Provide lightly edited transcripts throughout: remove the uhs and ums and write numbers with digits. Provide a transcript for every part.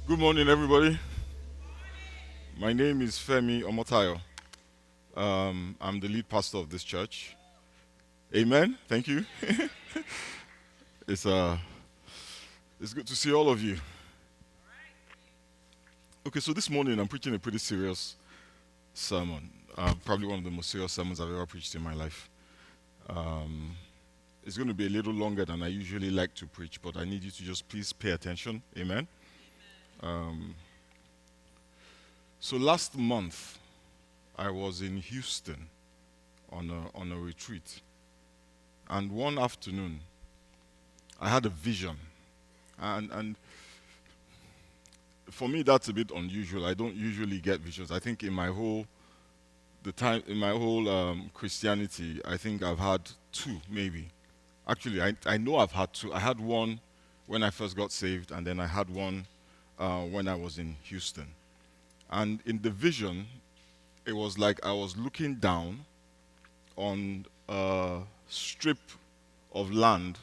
Good morning, everybody. My name is Femi Omotayo. I'm the lead pastor of this church. Amen. Thank you. It's it's good to see all of you. Okay, so this morning I'm preaching a pretty serious sermon. Probably one of the most serious sermons I've ever preached in my life. It's going to be a little longer than I usually like to preach, but I need you to just please pay attention. Amen. So last month, I was in Houston on a retreat, and one afternoon, I had a vision, and for me that's a bit unusual. I don't usually get visions. I think in my whole Christianity, I think I've had two maybe. Actually, I know I've had two. I had one when I first got saved, and then I had one when I was in Houston. And in the vision, it was like I was looking down on a strip of land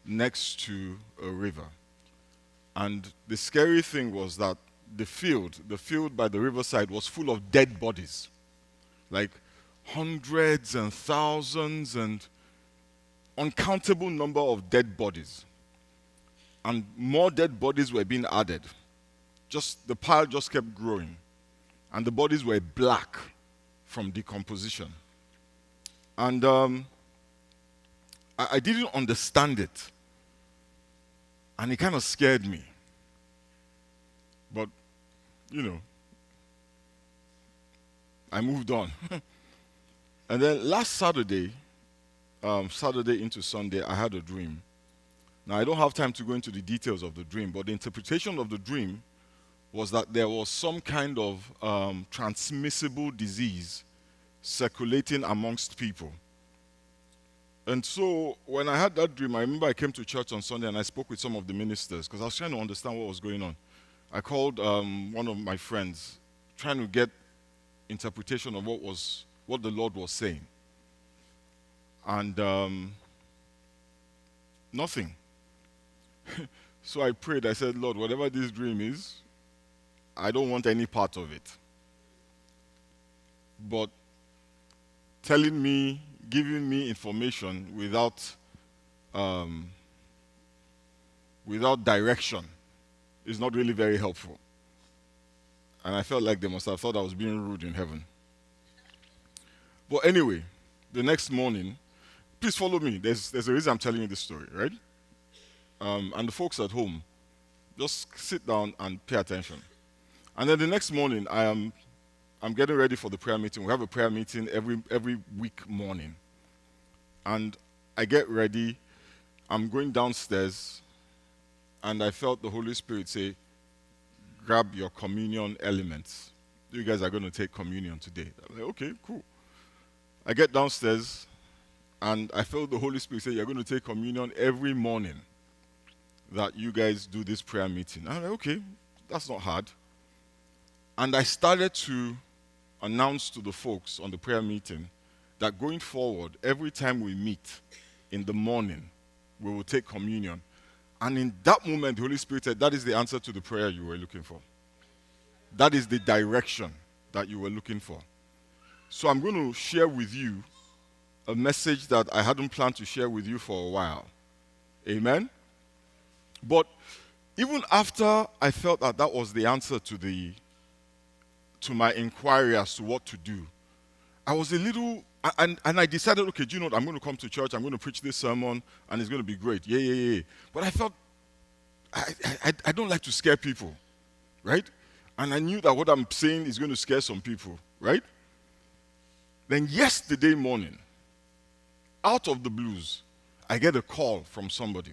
next to a river. And the scary thing was that the field by the riverside was full of dead bodies. Like hundreds and thousands and uncountable number of dead bodies. And more dead bodies were being added. The pile just kept growing. And the bodies were black from decomposition. And I didn't understand it. And it kind of scared me. But, I moved on. And then last Saturday, Saturday into Sunday, I had a dream. Now, I don't have time to go into the details of the dream, but the interpretation of the dream was that there was some kind of transmissible disease circulating amongst people. And so when I had that dream, I remember I came to church on Sunday and I spoke with some of the ministers because I was trying to understand what was going on. I called one of my friends, trying to get interpretation of what the Lord was saying. And nothing. So I prayed, I said, Lord, whatever this dream is, I don't want any part of it. But telling me, giving me information without direction is not really very helpful. And I felt like they must have thought I was being rude in heaven. But anyway, the next morning, please follow me. There's a reason I'm telling you this story, right? And the folks at home, just sit down and pay attention. And then the next morning, I'm getting ready for the prayer meeting. We have a prayer meeting every week morning. And I get ready. I'm going downstairs, and I felt the Holy Spirit say, grab your communion elements. You guys are going to take communion today. I'm like, okay, cool. I get downstairs, and I felt the Holy Spirit say, you're going to take communion every morning that you guys do this prayer meeting. I'm like, okay, that's not hard. And I started to announce to the folks on the prayer meeting that going forward, every time we meet in the morning, we will take communion. And in that moment, the Holy Spirit said, that is the answer to the prayer you were looking for. That is the direction that you were looking for. So I'm going to share with you a message that I hadn't planned to share with you for a while. Amen? But even after I felt that that was the answer to my inquiry as to what to do, I was a little, and I decided, okay, do you know what, I'm going to come to church, I'm going to preach this sermon, and it's going to be great. Yeah. But I felt, I don't like to scare people, right? And I knew that what I'm saying is going to scare some people, right? Then yesterday morning, out of the blues, I get a call from somebody.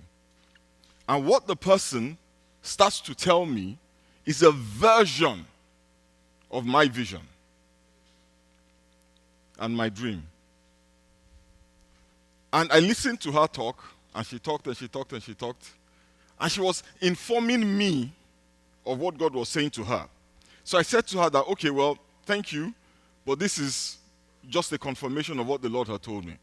And what the person starts to tell me is a version of my vision and my dream. And I listened to her talk, and she talked and she talked and she talked. And she was informing me of what God was saying to her. So I said to her that, okay, well, thank you, but this is just a confirmation of what the Lord had told me.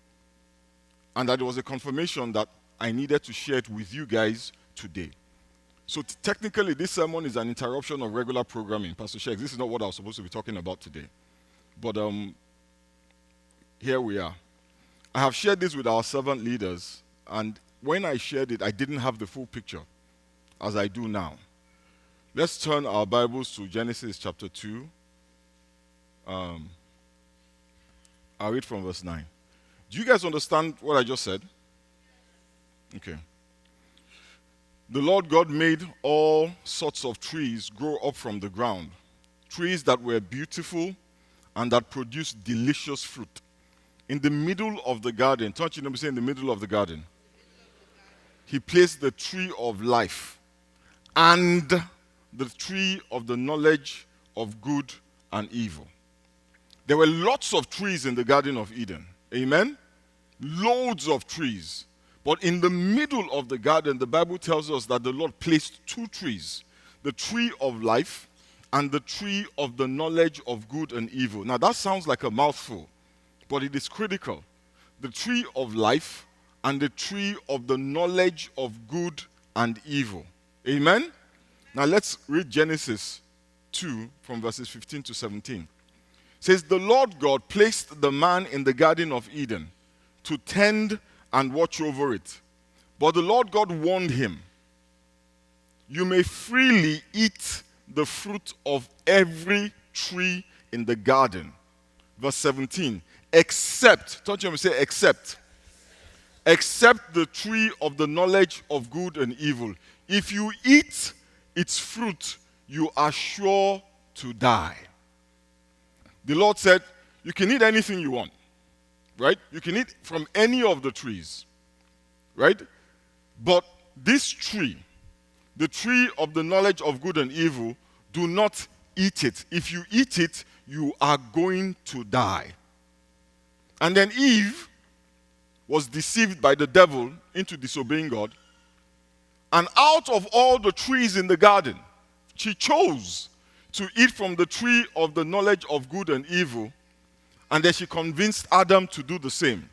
And that it was a confirmation that I needed to share it with you guys today. So technically, this sermon is an interruption of regular programming. Pastor Sheikh, this is not what I was supposed to be talking about today. But here we are. I have shared this with our servant leaders, and when I shared it, I didn't have the full picture, as I do now. Let's turn our Bibles to Genesis chapter 2. I'll read from verse 9. Do you guys understand what I just said? Okay. The Lord God made all sorts of trees grow up from the ground, trees that were beautiful and that produced delicious fruit. In the middle of the garden, don't you know me say in the middle of the garden? He placed the tree of life and the tree of the knowledge of good and evil. There were lots of trees in the Garden of Eden. Amen? Loads of trees. But in the middle of the garden, the Bible tells us that the Lord placed two trees, the tree of life and the tree of the knowledge of good and evil. Now that sounds like a mouthful, but it is critical. The tree of life and the tree of the knowledge of good and evil. Amen? Now let's read Genesis 2 from verses 15 to 17. It says, the Lord God placed the man in the Garden of Eden to tend and watch over it. But the Lord God warned him, you may freely eat the fruit of every tree in the garden. Verse 17, except, don't you say except the tree of the knowledge of good and evil. If you eat its fruit, you are sure to die. The Lord said, you can eat anything you want, right? You can eat from any of the trees, right? But this tree, the tree of the knowledge of good and evil, do not eat it. If you eat it, you are going to die. And then Eve was deceived by the devil into disobeying God. And out of all the trees in the garden, she chose to eat from the tree of the knowledge of good and evil. And then she convinced Adam to do the same.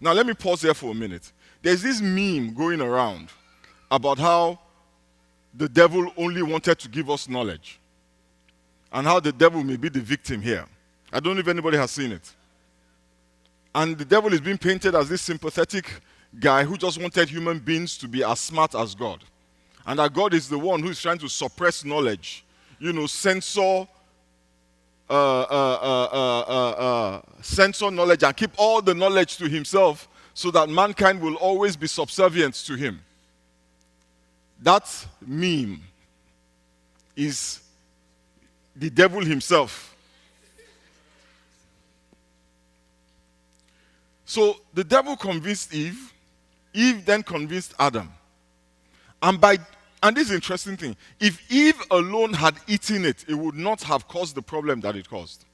Now let me pause here for a minute. There's this meme going around about how the devil only wanted to give us knowledge. And how the devil may be the victim here. I don't know if anybody has seen it. And the devil is being painted as this sympathetic guy who just wanted human beings to be as smart as God. And that God is the one who is trying to suppress knowledge. Censor knowledge and keep all the knowledge to himself so that mankind will always be subservient to him. That meme is the devil himself. So the devil convinced Eve. Eve then convinced Adam. And this is an interesting thing. If Eve alone had eaten it, it would not have caused the problem that it caused.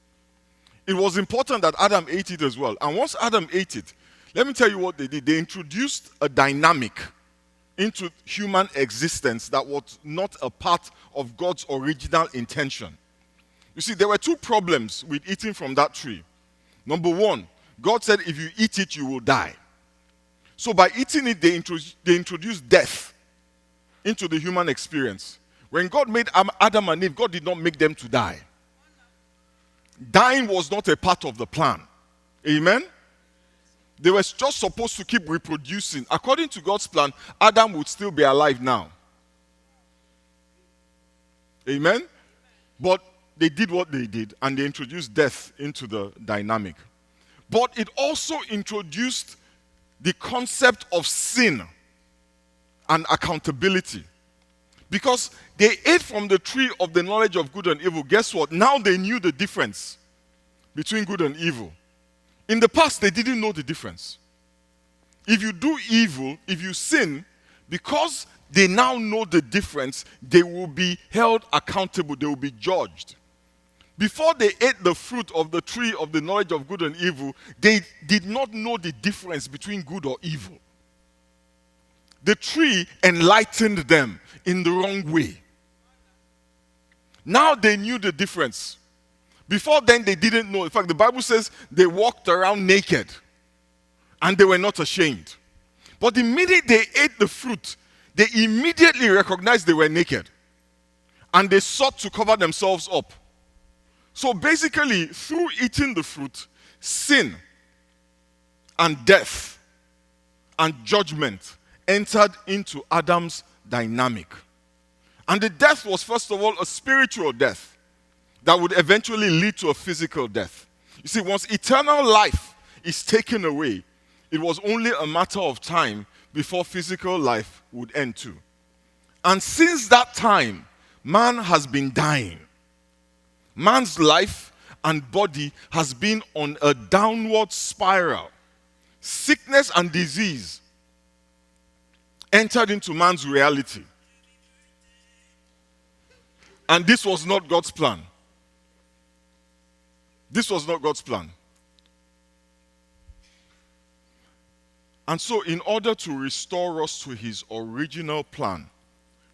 It was important that Adam ate it as well. And once Adam ate it, let me tell you what they did. They introduced a dynamic into human existence that was not a part of God's original intention. You see, there were two problems with eating from that tree. Number one, God said if you eat it, you will die. So by eating it, they introduced death into the human experience. When God made Adam and Eve, God did not make them to die. Dying was not a part of the plan. Amen? They were just supposed to keep reproducing. According to God's plan, Adam would still be alive now. Amen? But they did what they did, and they introduced death into the dynamic. But it also introduced the concept of sin and accountability. Because they ate from the tree of the knowledge of good and evil. Guess what? Now they knew the difference between good and evil. In the past, they didn't know the difference. If you do evil, if you sin, because they now know the difference, they will be held accountable. They will be judged. Before they ate the fruit of the tree of the knowledge of good and evil, they did not know the difference between good or evil. The tree enlightened them in the wrong way. Now they knew the difference. Before then, they didn't know. In fact, the Bible says they walked around naked and they were not ashamed. But the minute they ate the fruit, they immediately recognized they were naked. And they sought to cover themselves up. So basically, through eating the fruit, sin and death and judgment entered into Adam's dynamic. And the death was, first of all, a spiritual death that would eventually lead to a physical death. You see, once eternal life is taken away, it was only a matter of time before physical life would end too. And since that time, man has been dying. Man's life and body has been on a downward spiral. Sickness and disease entered into man's reality. And this was not God's plan. This was not God's plan. And so, in order to restore us to his original plan,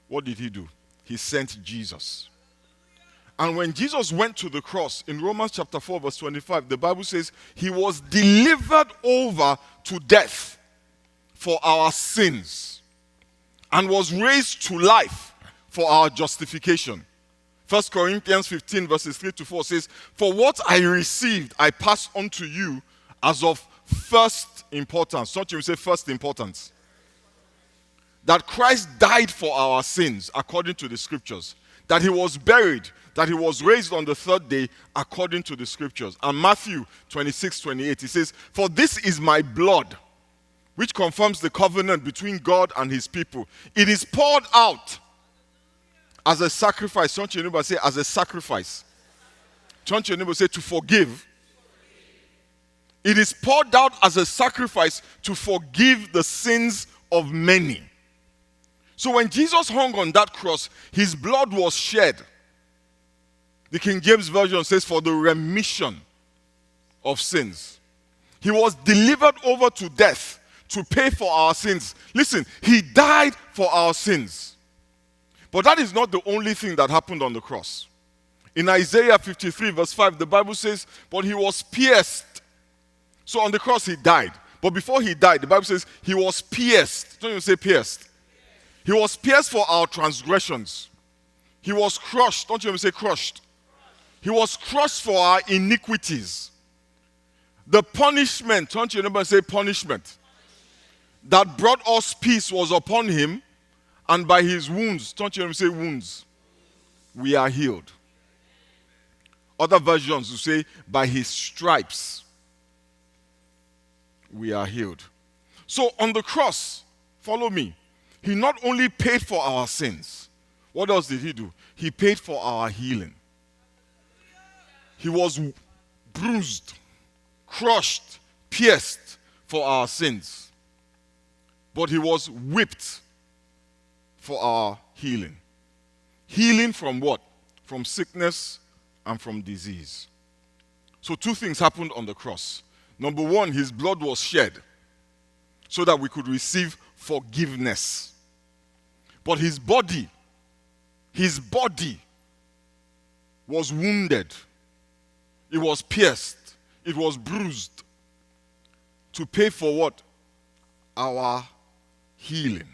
what did he do? He sent Jesus. And when Jesus went to the cross, in Romans chapter 4, verse 25, the Bible says he was delivered over to death for our sins and was raised to life for our justification. 1 Corinthians 15, verses 3 to 4 says, "For what I received, I passed on to you as of first importance." Don't you say first importance? That Christ died for our sins according to the scriptures. That he was buried, that he was raised on the third day according to the scriptures. And Matthew 26, 28, he says, "For this is my blood, which confirms the covenant between God and his people. It is poured out as a sacrifice." Don't your neighbor say, as a sacrifice. Don't your neighbor say, to forgive. It is poured out as a sacrifice to forgive the sins of many. So when Jesus hung on that cross, his blood was shed. The King James Version says, for the remission of sins. He was delivered over to death to pay for our sins. Listen, he died for our sins. But that is not the only thing that happened on the cross. In Isaiah 53 verse 5, the Bible says, but he was pierced. So on the cross he died. But before he died, the Bible says he was pierced. Don't you say pierced? He was pierced for our transgressions. He was crushed. Don't you ever say crushed? He was crushed for our iniquities. The punishment, don't you ever say punishment, that brought us peace was upon him, and by his wounds, don't you ever say wounds, we are healed. Other versions will say, by his stripes, we are healed. So on the cross, follow me, he not only paid for our sins, what else did he do? He paid for our healing. He was bruised, crushed, pierced for our sins. But he was whipped for our healing. Healing from what? From sickness and from disease. So two things happened on the cross. Number one, his blood was shed so that we could receive forgiveness. But his body was wounded. It was pierced. It was bruised to pay for what? Our healing.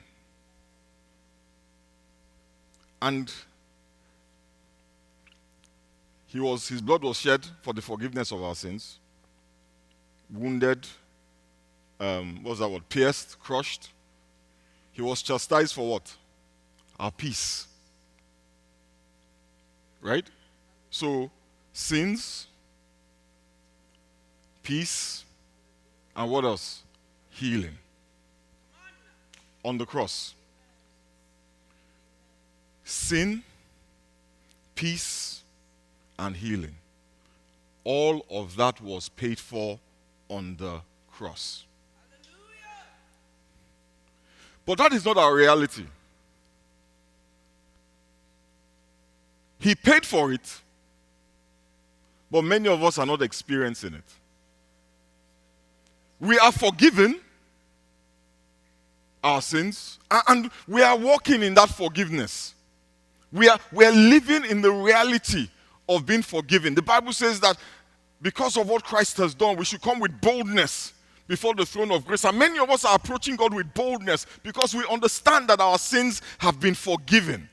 And his blood was shed for the forgiveness of our sins. Wounded, what was that word? Pierced, crushed. He was chastised for what? Our peace. Right? So, sins, peace, and what else? Healing. On the cross. Sin, peace, and healing. All of that was paid for on the cross. But that is not our reality. He paid for it, but many of us are not experiencing it. We are forgiven our sins, and we are walking in that forgiveness. We are living in the reality of being forgiven. The Bible says that because of what Christ has done, we should come with boldness before the throne of grace. And many of us are approaching God with boldness because we understand that our sins have been forgiven.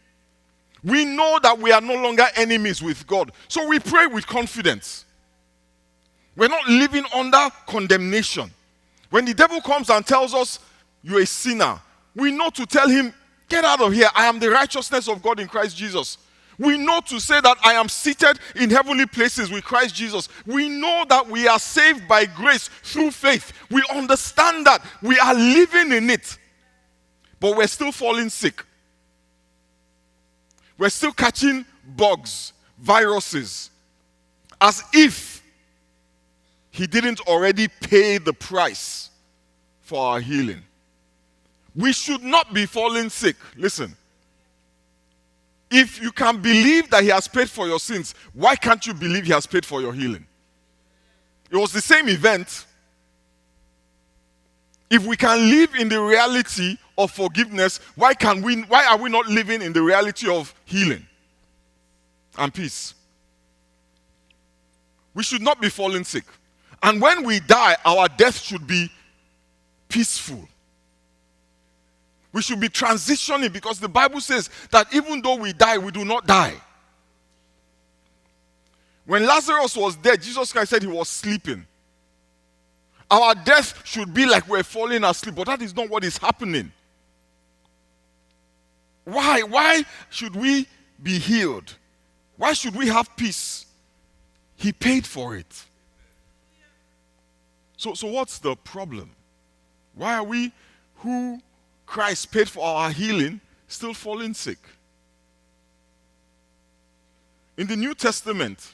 We know that we are no longer enemies with God. So we pray with confidence. We're not living under condemnation. When the devil comes and tells us you're a sinner, we know to tell him, get out of here. I am the righteousness of God in Christ Jesus. We know to say that I am seated in heavenly places with Christ Jesus. We know that we are saved by grace through faith. We understand that we are living in it. But we're still falling sick. We're still catching bugs, viruses, as if he didn't already pay the price for our healing. We should not be falling sick. Listen. If you can believe that he has paid for your sins, why can't you believe he has paid for your healing? It was the same event. If we can live in the reality of forgiveness, why are we not living in the reality of healing and peace? We should not be falling sick. And when we die, our death should be peaceful. We should be transitioning, because the Bible says that even though we die, we do not die. When Lazarus was dead, Jesus Christ said he was sleeping. Our death should be like we're falling asleep, but that is not what is happening. Why? Why should we be healed? Why should we have peace? He paid for it. So what's the problem? Why are we, who Christ paid for our healing, still falling sick? In the New Testament,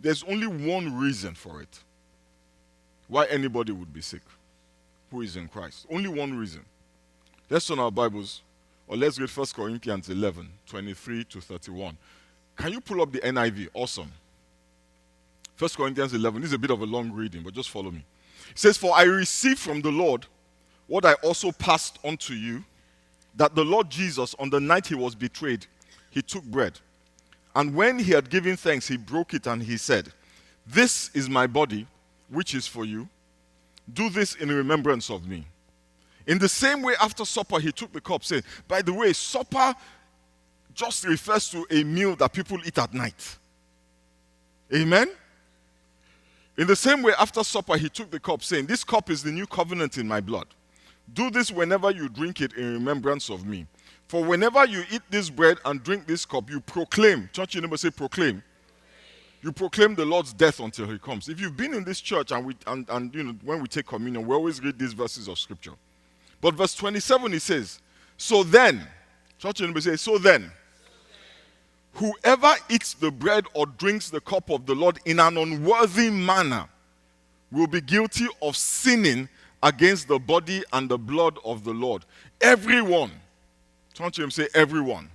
there's only one reason for it. Why anybody would be sick who is in Christ. Only one reason. Let's turn our Bibles, or let's read 1 Corinthians 11, 23 to 31. Can you pull up the NIV? Awesome. 1 Corinthians 11. This is a bit of a long reading, but just follow me. It says, "For I received from the Lord what I also passed on to you, that the Lord Jesus, on the night he was betrayed, he took bread. And when he had given thanks, he broke it and he said, 'This is my body, which is for you. Do this in remembrance of me.' In the same way, after supper, he took the cup, saying," by the way, supper just refers to a meal that people eat at night. Amen? In the same way, after supper, he took the cup, saying, "This cup is the new covenant in my blood. Do this whenever you drink it in remembrance of me. For whenever you eat this bread and drink this cup, you proclaim," church, you never say proclaim. You proclaim the Lord's death until he comes. If you've been in this church and when we take communion, we always read these verses of scripture. But verse 27, it says, "So then," church, you never say, "So then, whoever eats the bread or drinks the cup of the Lord in an unworthy manner will be guilty of sinning against the body and the blood of the Lord. Everyone," turn to him, say everyone,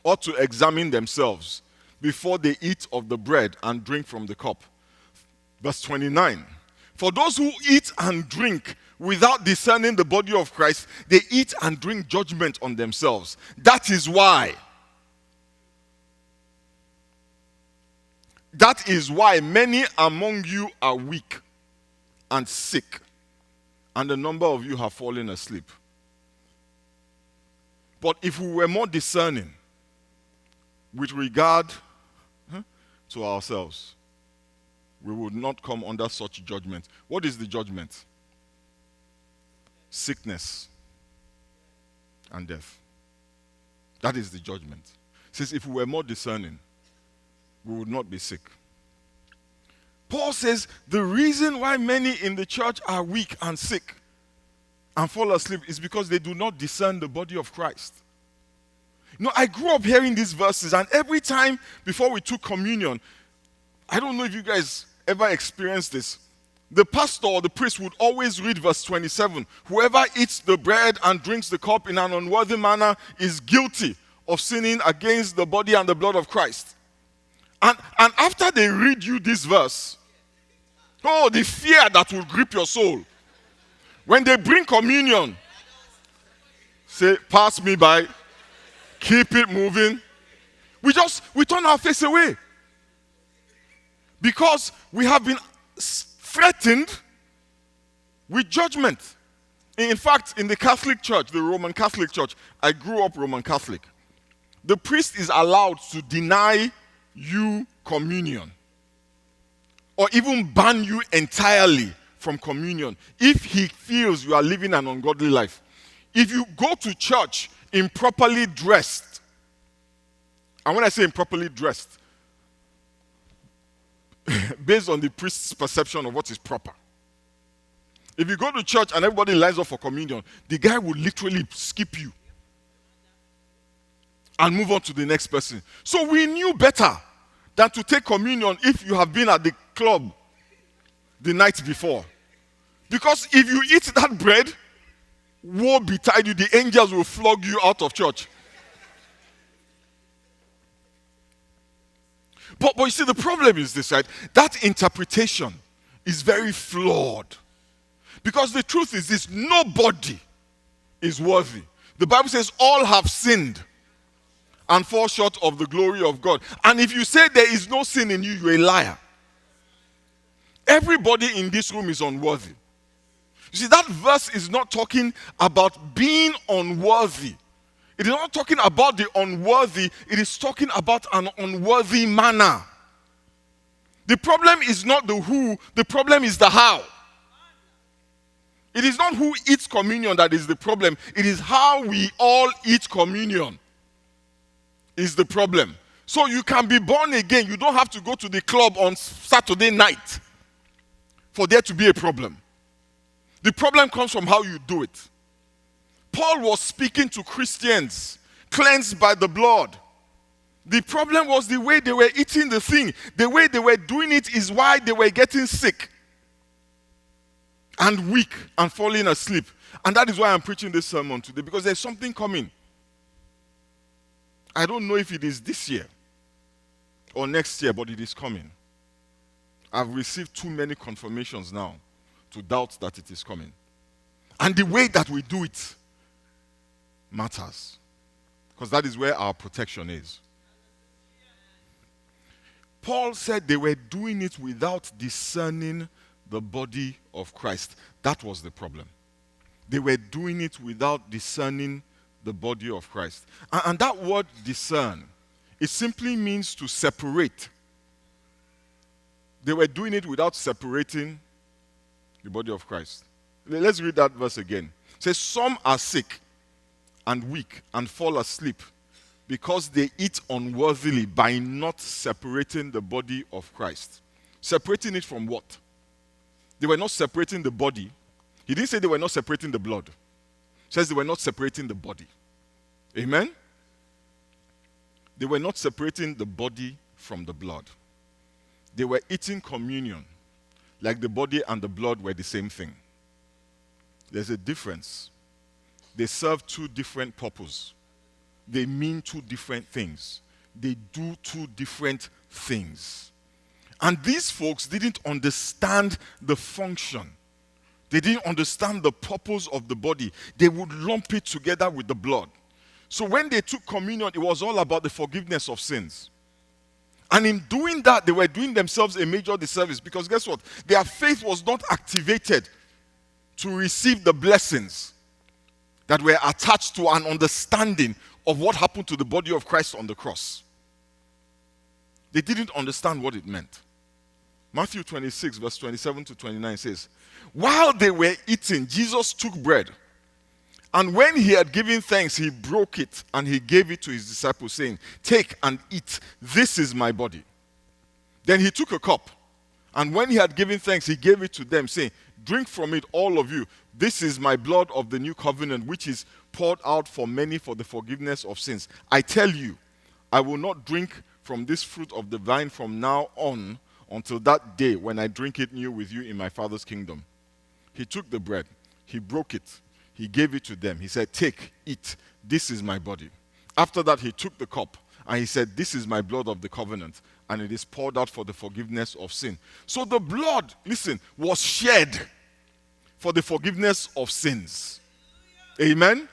"ought to examine themselves before they eat of the bread and drink from the cup." Verse 29, "For those who eat and drink without discerning the body of Christ, they eat and drink judgment on themselves. That is why many among you are weak and sick, and a number of you have fallen asleep. But if we were more discerning with regard to ourselves, we would not come under such judgment." What is the judgment? Sickness and death. That is the judgment. It says if we were more discerning, we would not be sick. Paul says the reason why many in the church are weak and sick and fall asleep is because they do not discern the body of Christ. You know, I grew up hearing these verses, and every time before we took communion, I don't know if you guys ever experienced this, the pastor or the priest would always read verse 27. "Whoever eats the bread and drinks the cup in an unworthy manner is guilty of sinning against the body and the blood of Christ." And after they read you this verse, oh, the fear that will grip your soul. When they bring communion, say, "Pass me by, keep it moving." We turn our face away. Because we have been threatened with judgment. In fact, in the Catholic Church, the Roman Catholic Church, I grew up Roman Catholic. The priest is allowed to deny you communion or even ban you entirely from communion if he feels you are living an ungodly life. If you go to church improperly dressed, and when I say improperly dressed, based on the priest's perception of what is proper. If you go to church and everybody lines up for communion, the guy will literally skip you and move on to the next person. So we knew better than to take communion if you have been at the club the night before. Because if you eat that bread, woe betide you, the angels will flog you out of church. But you see, the problem is this, right? That interpretation is very flawed. Because the truth is this, nobody is worthy. The Bible says all have sinned and fall short of the glory of God. And if you say there is no sin in you, you're a liar. Everybody in this room is unworthy. You see, that verse is not talking about being unworthy. It is not talking about the unworthy. It is talking about an unworthy manner. The problem is not the who. The problem is the how. It is not who eats communion that is the problem. It is how we all eat communion is the problem. So you can be born again. You don't have to go to the club on Saturday night for there to be a problem. The problem comes from how you do it. Paul was speaking to Christians cleansed by the blood. The problem was the way they were eating the thing. The way they were doing it is why they were getting sick and weak and falling asleep. And that is why I'm preaching this sermon today, because there's something coming. I don't know if it is this year or next year, but it is coming. I've received too many confirmations now to doubt that it is coming. And the way that we do it matters, because that is where our protection is. Paul said they were doing it without discerning the body of Christ. That was the problem. They were doing it without discerning the body of Christ. And that word discern, it simply means to separate. They were doing it without separating the body of Christ. Let's read that verse again. It says, some are sick and weak and fall asleep because they eat unworthily by not separating the body of Christ. Separating it from what? They were not separating the body. He didn't say they were not separating the blood. He says they were not separating the body. Amen? They were not separating the body from the blood. They were eating communion like the body and the blood were the same thing. There's a difference. They serve two different purposes. They mean two different things. They do two different things. And these folks didn't understand the function. They didn't understand the purpose of the body. They would lump it together with the blood. So when they took communion, it was all about the forgiveness of sins. And in doing that, they were doing themselves a major disservice, because guess what? Their faith was not activated to receive the blessings that were attached to an understanding of what happened to the body of Christ on the cross. They didn't understand what it meant. Matthew 26, verse 27 to 29 says, while they were eating, Jesus took bread, and when he had given thanks, he broke it and he gave it to his disciples, saying, take and eat, this is my body. Then he took a cup, and when he had given thanks, he gave it to them, saying, drink from it, all of you. This is my blood of the new covenant, which is poured out for many for the forgiveness of sins. I tell you, I will not drink from this fruit of the vine from now on until that day when I drink it new with you in my Father's kingdom. He took the bread, he broke it, he gave it to them. He said, take, eat, this is my body. After that, he took the cup and he said, this is my blood of the covenant, and it is poured out for the forgiveness of sin. So the blood, listen, was shed for the forgiveness of sins. Amen?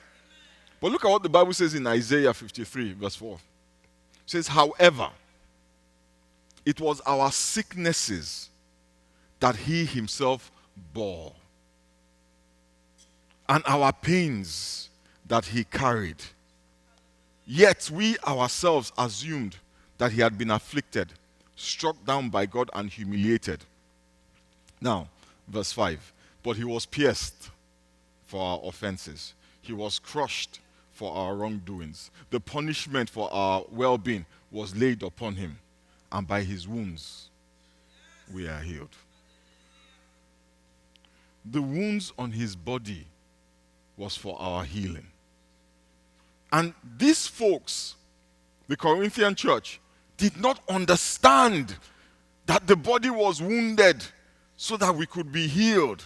But look at what the Bible says in Isaiah 53, verse 4. It says, however, it was our sicknesses that he himself bore. and our pains that he carried. Yet we ourselves assumed that he had been afflicted, struck down by God, and humiliated. Now, verse 5. But he was pierced for our offenses. He was crushed for our wrongdoings. The punishment for our well-being was laid upon him, and by his wounds we are healed. The wounds on his body was for our healing. And these folks, the Corinthian church, did not understand that the body was wounded so that we could be healed.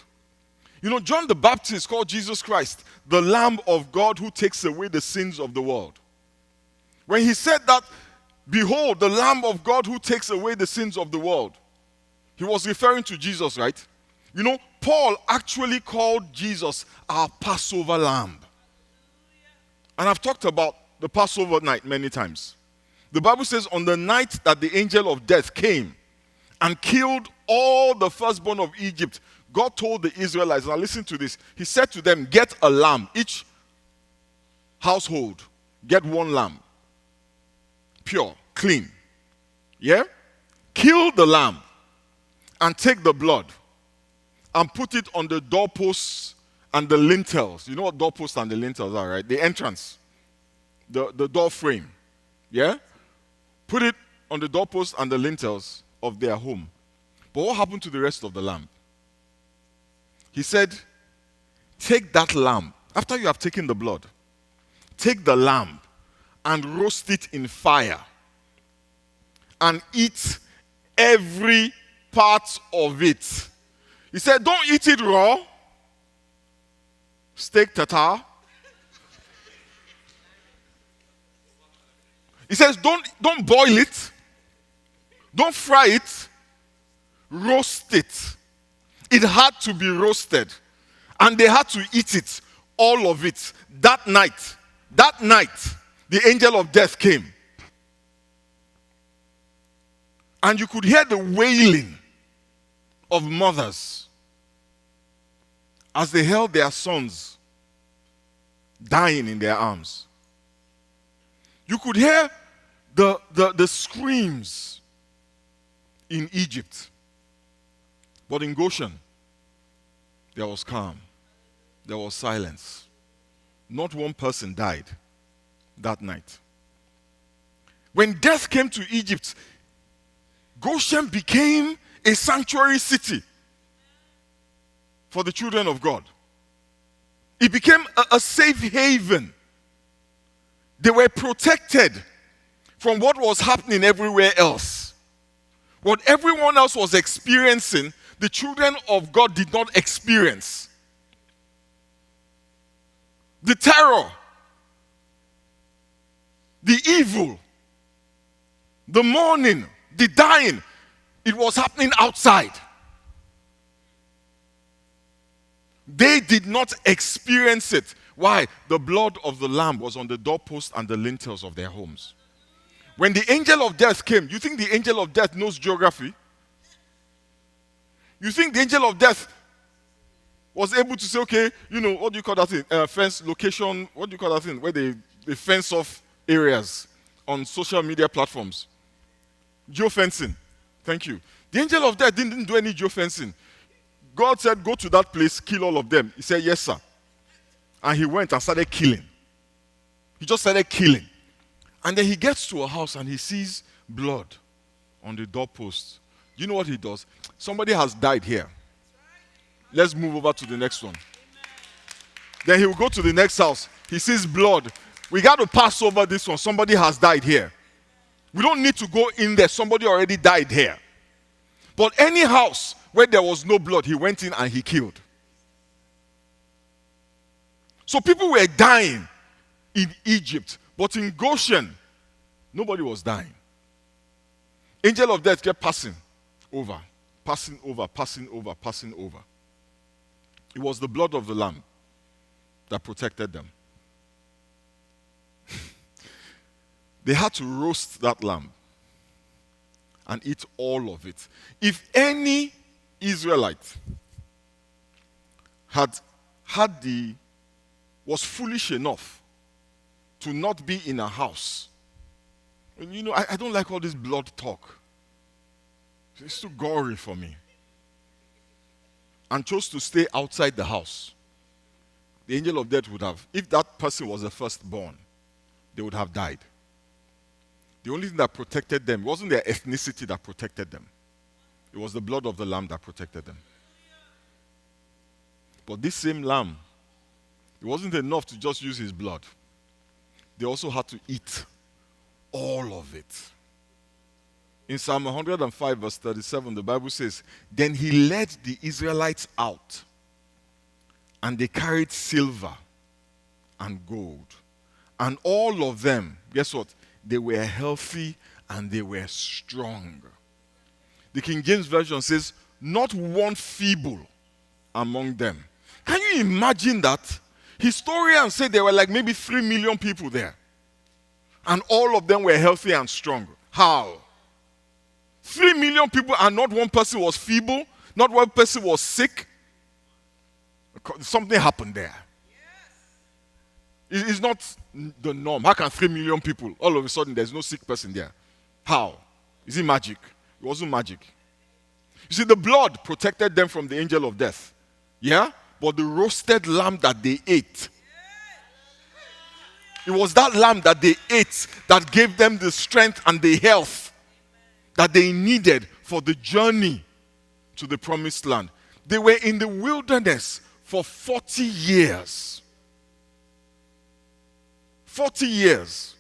You know, John the Baptist called Jesus Christ the Lamb of God who takes away the sins of the world. When he said that, behold, the Lamb of God who takes away the sins of the world, he was referring to Jesus, right? You know, Paul actually called Jesus our Passover lamb. And I've talked about the Passover night many times. The Bible says on the night that the angel of death came and killed all the firstborn of Egypt, God told the Israelites, now listen to this, he said to them, get a lamb, each household, get one lamb, pure, clean. Yeah? Kill the lamb and take the blood and put it on the doorposts and the lintels. You know what doorposts and the lintels are, right? The entrance, the door frame. Yeah? Put it on the doorposts and the lintels of their home. But what happened to the rest of the lamb? He said, take that lamb, after you have taken the blood, take the lamb and roast it in fire and eat every part of it. He said, don't eat it raw. Steak tartare. He says, don't boil it. Don't fry it. Roast it. It had to be roasted. And they had to eat it, all of it. That night, the angel of death came. And you could hear the wailing of mothers as they held their sons dying in their arms. You could hear the screams in Egypt. But in Goshen, there was calm. There was silence. Not one person died that night. When death came to Egypt, Goshen became a sanctuary city for the children of God. It became a safe haven. They were protected from what was happening everywhere else. What everyone else was experiencing, the children of God did not experience. The terror, the evil, the mourning, the dying, it was happening outside. They did not experience it. Why? The blood of the lamb was on the doorpost and the lintels of their homes. When the angel of death came, you think the angel of death knows geography? You think the angel of death was able to say, okay, you know, what do you call that thing? Fence, location, what do you call that thing? Where they fence off areas on social media platforms. Geofencing. Thank you. The angel of death didn't do any geofencing. God said, go to that place, kill all of them. He said, yes, sir. And he went and started killing. He just started killing. And then he gets to a house and he sees blood on the doorpost. You know what he does? Somebody has died here. Let's move over to the next one. Then he will go to the next house. He sees blood. We got to pass over this one. Somebody has died here. We don't need to go in there. Somebody already died here. But any house where there was no blood, he went in and he killed. So people were dying in Egypt. But in Goshen, nobody was dying. Angel of death kept passing over, passing over, passing over, passing over. It was the blood of the lamb that protected them. They had to roast that lamb and eat all of it. If any Israelite had had the was foolish enough to not be in a house. And I don't like all this blood talk. It's too gory for me. And chose to stay outside the house. The angel of death would have, if that person was the firstborn, they would have died. The only thing that protected them wasn't their ethnicity that protected them. It was the blood of the lamb that protected them. But this same lamb, it wasn't enough to just use his blood. They also had to eat all of it. In Psalm 105 verse 37, the Bible says, "Then he led the Israelites out, and they carried silver and gold. And all of them, guess what? They were healthy and they were strong." The King James Version says, "Not one feeble among them." Can you imagine that? Historians say there were like maybe 3 million people there. And all of them were healthy and strong. How? 3 million people and not one person was feeble, not one person was sick. Something happened there. It's not the norm. How can 3 million people, all of a sudden there's no sick person there? How? Is it magic? It wasn't magic. You see, the blood protected them from the angel of death. Yeah? But the roasted lamb that they ate, it was that lamb that they ate that gave them the strength and the health that they needed for the journey to the promised land. They were in the wilderness for 40 years. 40 years.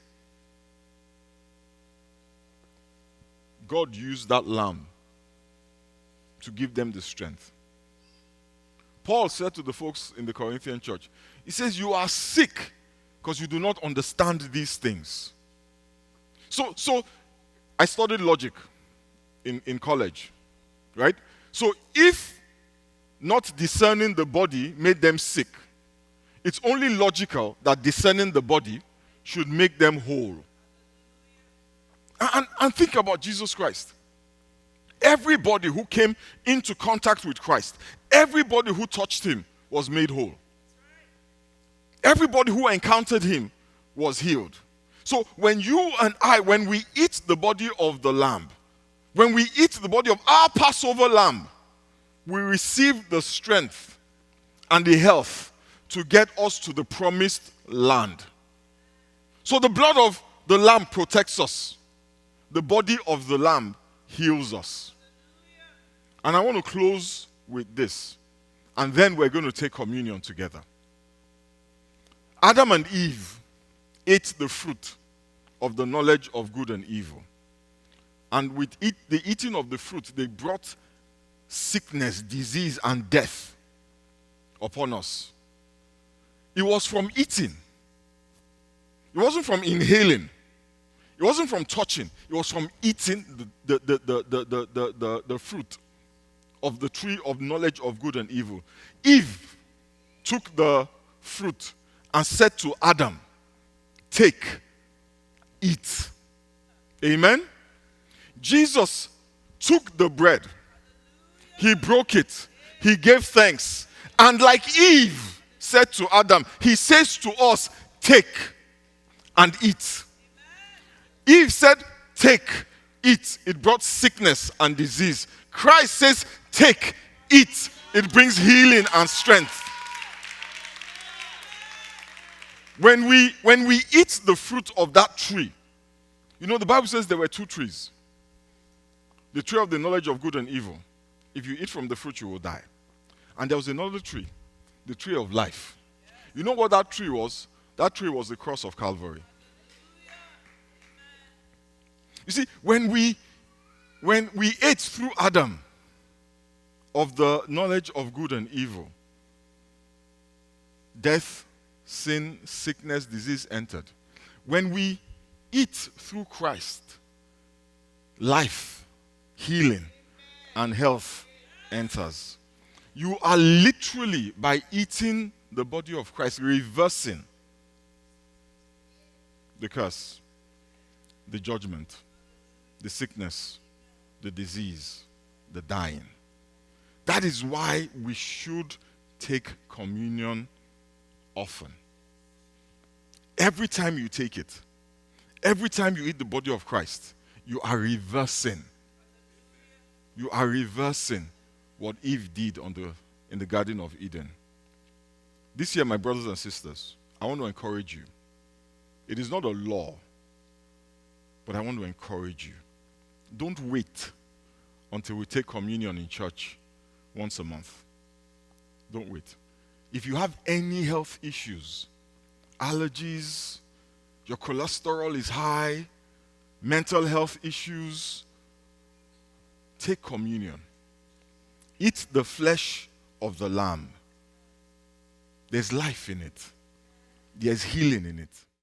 God used that lamb to give them the strength. Paul said to the folks in the Corinthian church, he says, "You are sick because you do not understand these things." So I studied logic in college, right? So if not discerning the body made them sick, it's only logical that discerning the body should make them whole. And think about Jesus Christ. Everybody who came into contact with Christ, everybody who touched him was made whole. Everybody who encountered him was healed. So when you and I, when we eat the body of the lamb, when we eat the body of our Passover lamb, we receive the strength and the health to get us to the promised land. So the blood of the lamb protects us. The body of the lamb heals us. And I want to close with this. And then we're going to take communion together. Adam and Eve ate the fruit of the knowledge of good and evil. And with the eating of the fruit, they brought sickness, disease, and death upon us. It was from eating. It wasn't from inhaling. It wasn't from touching. It was from eating the fruit of the tree of knowledge of good and evil. Eve took the fruit and said to Adam, "Take, eat." Amen? Jesus took the bread. He broke it. He gave thanks. And like Eve said to Adam, he says to us, "Take and eat." Eve said, "Take, eat." It brought sickness and disease. Christ says, "Take, eat." It brings healing and strength. When we eat the fruit of that tree, the Bible says there were 2 trees. The tree of the knowledge of good and evil. If you eat from the fruit, you will die. And there was another tree, the tree of life. You know what that tree was? That tree was the cross of Calvary. You see, when we ate through Adam of the knowledge of good and evil, death, sin, sickness, disease entered. When we eat through Christ, life, healing, and health enters. You are literally, by eating the body of Christ, reversing the curse, the judgment, the sickness, the disease, the dying. That is why we should take communion often. Every time you take it, every time you eat the body of Christ, you are reversing. You are reversing what Eve did in the Garden of Eden. This year, my brothers and sisters, I want to encourage you. It is not a law, but I want to encourage you. Don't wait until we take communion in church once a month. Don't wait. If you have any health issues, allergies, your cholesterol is high, mental health issues, take communion. Eat the flesh of the lamb. There's life in it. There's healing in it.